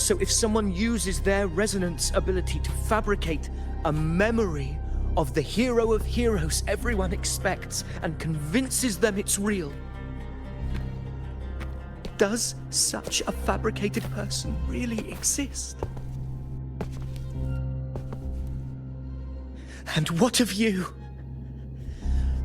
So if someone uses their resonance ability to fabricate a memory of the hero of heroes everyone expects and convinces them it's real, does such a fabricated person really exist? And what of you?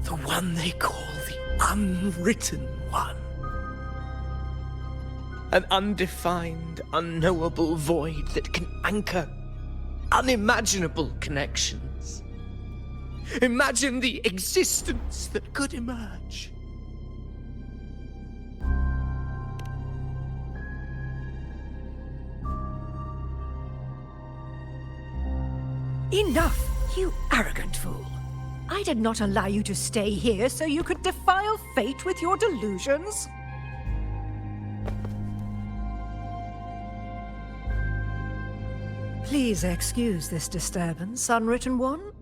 The one they call the Unwritten One. An undefined, unknowable void that can anchor unimaginable connections. Imagine the existence that could emerge. Enough, you arrogant fool. I did not allow you to stay here so you could defile fate with your delusions. Please excuse this disturbance, Unwritten One.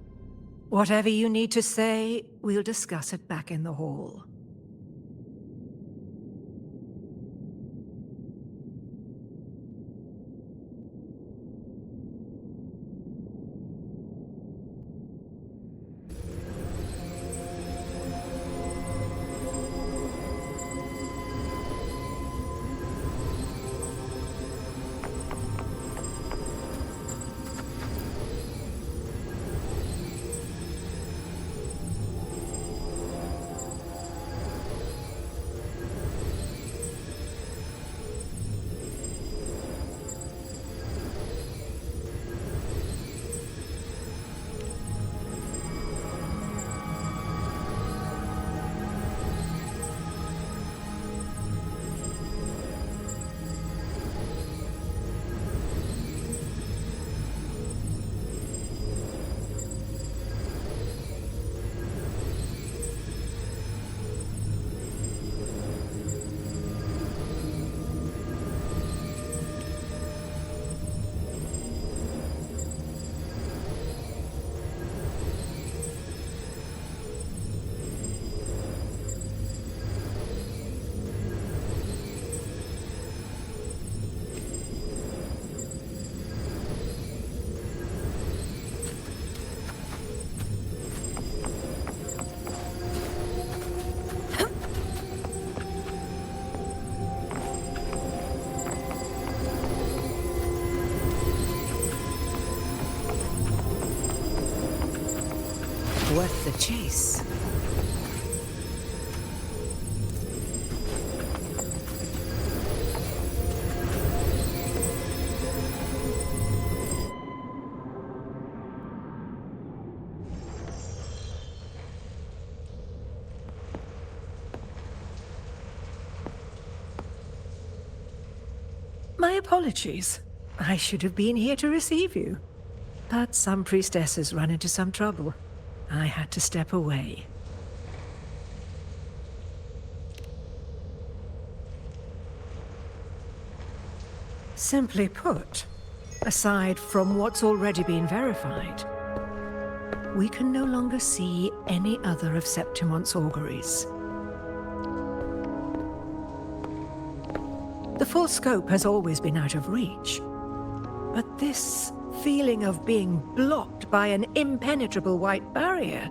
Whatever you need to say, we'll discuss it back in the hall. Worth the chase. My apologies. I should have been here to receive you. But some priestesses run into some trouble. I had to step away. Simply put, aside from what's already been verified, we can no longer see any other of Septimon's auguries. The full scope has always been out of reach, but this feeling of being blocked by an impenetrable white barrier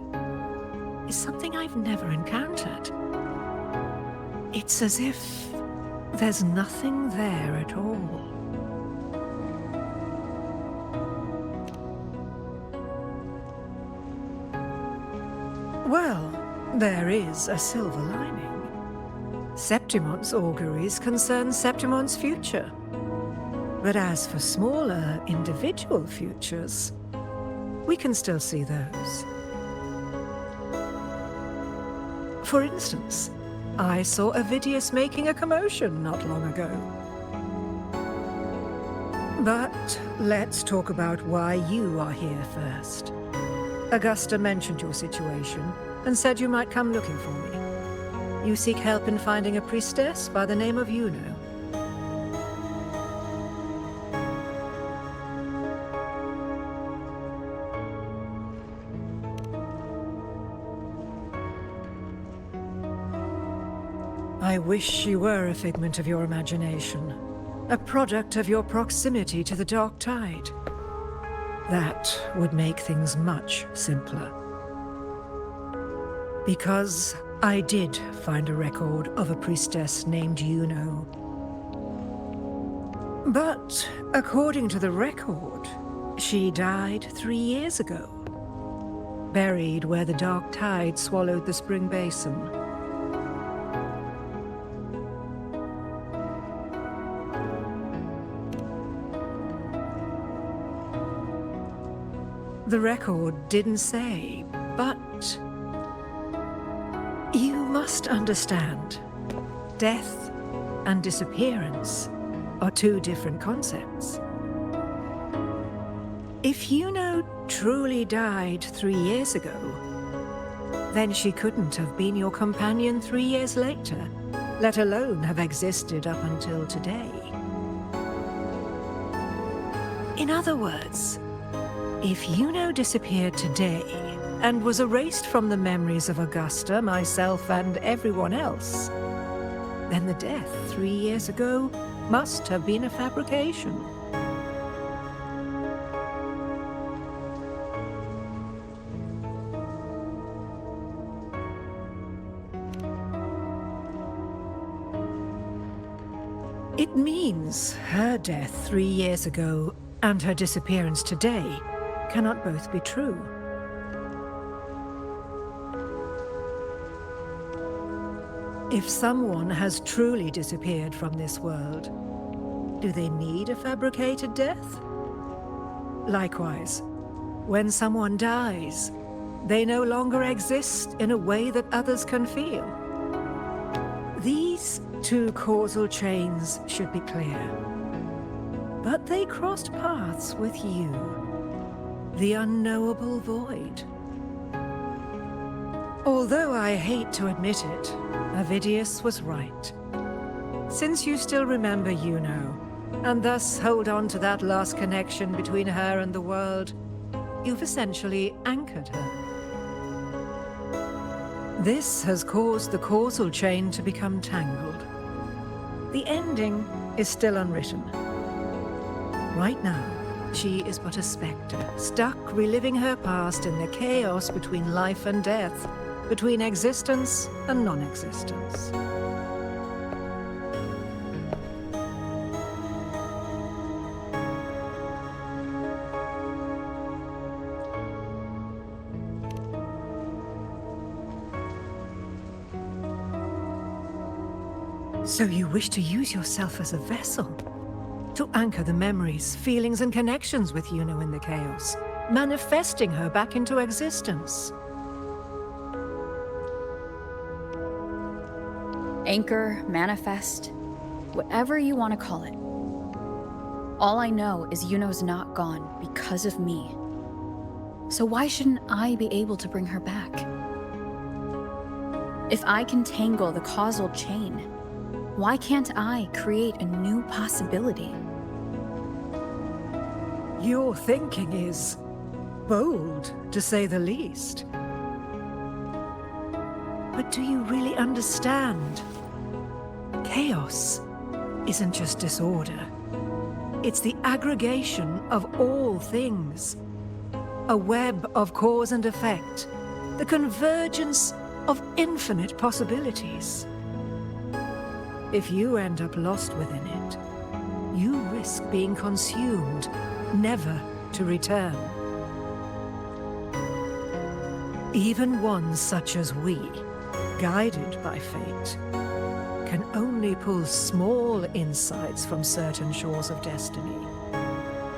is something I've never encountered. It's as if there's nothing there at all. Well, there is a silver lining. Septimon's auguries concern Septimon's future. But as for smaller, individual futures, we can still see those. For instance, I saw Avidius making a commotion not long ago. But let's talk about why you are here first. Augusta mentioned your situation and said you might come looking for me. You seek help in finding a priestess by the name of Yuno. I wish she were a figment of your imagination. a product of your proximity to the dark tide. That would make things much simpler. Because I did find a record of a priestess named Yuno. But according to the record, she died 3 years ago, buried where the dark tide swallowed the spring basin. The record didn't say, but you must understand, death and disappearance are two different concepts. If Yuno truly died 3 years ago, then she couldn't have been your companion 3 years later, let alone have existed up until today. In other words, if Yuno disappeared today and was erased from the memories of Augusta, myself, and everyone else, then the death 3 years ago must have been a fabrication. It means her death 3 years ago and her disappearance today cannot both be true. If someone has truly disappeared from this world, do they need a fabricated death? Likewise, when someone dies, they no longer exist in a way that others can feel. These two causal chains should be clear. But they crossed paths with you, the unknowable void. Although I hate to admit it, Avidius was right. Since you still remember Yuno, and thus hold on to that last connection between her and the world, you've essentially anchored her. This has caused the causal chain to become tangled. The ending is still unwritten. Right now, she is but a spectre, stuck reliving her past in the chaos between life and death, between existence and non-existence. So you wish to use yourself as a vessel? To anchor the memories, feelings, and connections with Yuno in the chaos, manifesting her back into existence. Anchor, manifest, whatever you want to call it. All I know is Yuno's not gone because of me. So why shouldn't I be able to bring her back? If I can tangle the causal chain, why can't I create a new possibility? Your thinking is bold, to say the least. But do you really understand? Chaos isn't just disorder. It's the aggregation of all things. A web of cause and effect. The convergence of infinite possibilities. If you end up lost within it, you risk being consumed, never to return. Even ones such as we, guided by fate, can only pull small insights from certain shores of destiny.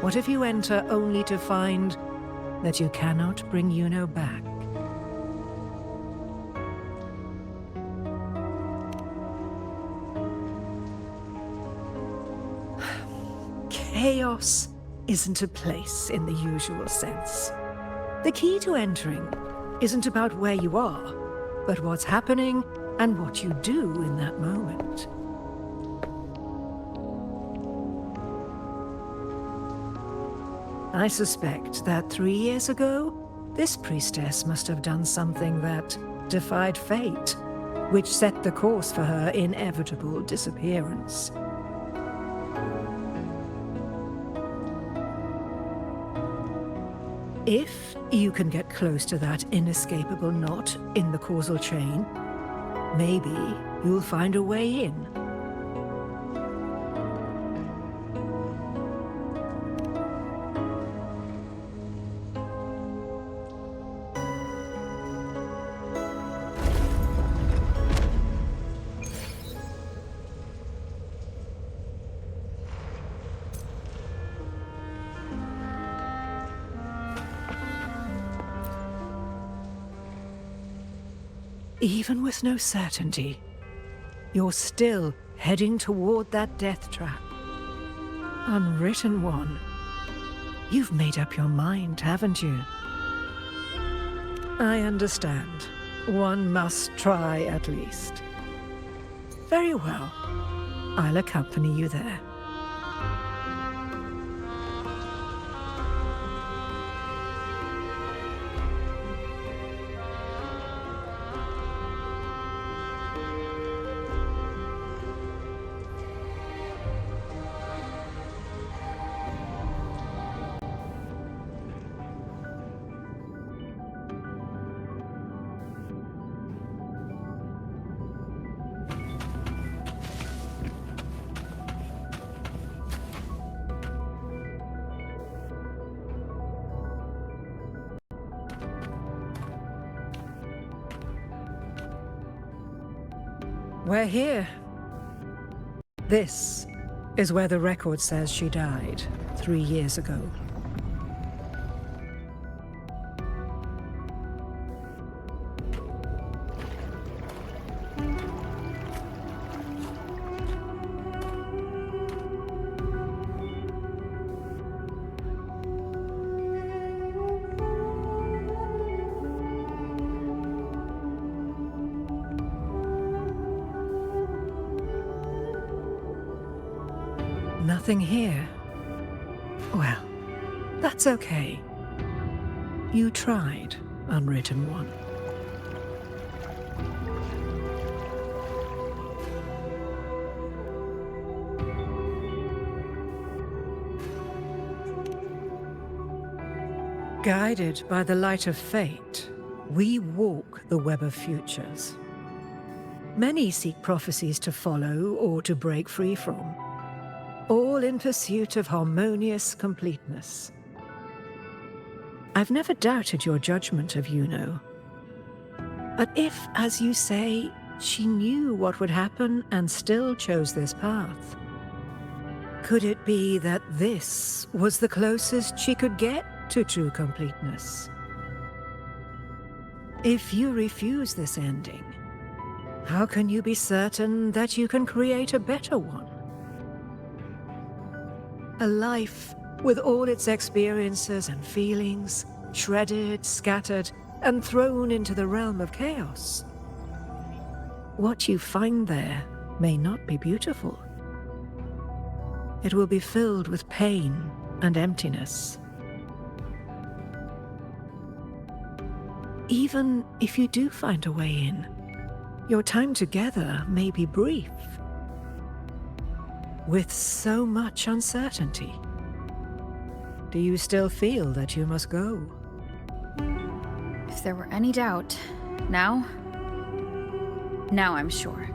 What if you enter only to find that you cannot bring Yuno back? Chaos isn't a place in the usual sense. The key to entering isn't about where you are, but what's happening and what you do in that moment. I suspect that 3 years ago, this priestess must have done something that defied fate, which set the course for her inevitable disappearance. If you can get close to that inescapable knot in the causal chain, maybe you'll find a way in. Even with no certainty, you're still heading toward that death trap. Unwritten one. You've made up your mind, haven't you? I understand. One must try at least. Very well. I'll accompany you there. We're here. This is where the record says she died 3 years ago. Nothing here. Well, that's okay. You tried, Unwritten One. Guided by the light of fate, we walk the web of futures. Many seek prophecies to follow or to break free from, all in pursuit of harmonious completeness. I've never doubted your judgment of Yuno. But if, as you say, she knew what would happen and still chose this path, could it be that this was the closest she could get to true completeness? If you refuse this ending, how can you be certain that you can create a better one? A life with all its experiences and feelings, shredded, scattered, and thrown into the realm of chaos. What you find there may not be beautiful. It will be filled with pain and emptiness. Even if you do find a way in, your time together may be brief, with so much uncertainty. Do you still feel that you must go? If there were any doubt, now I'm sure.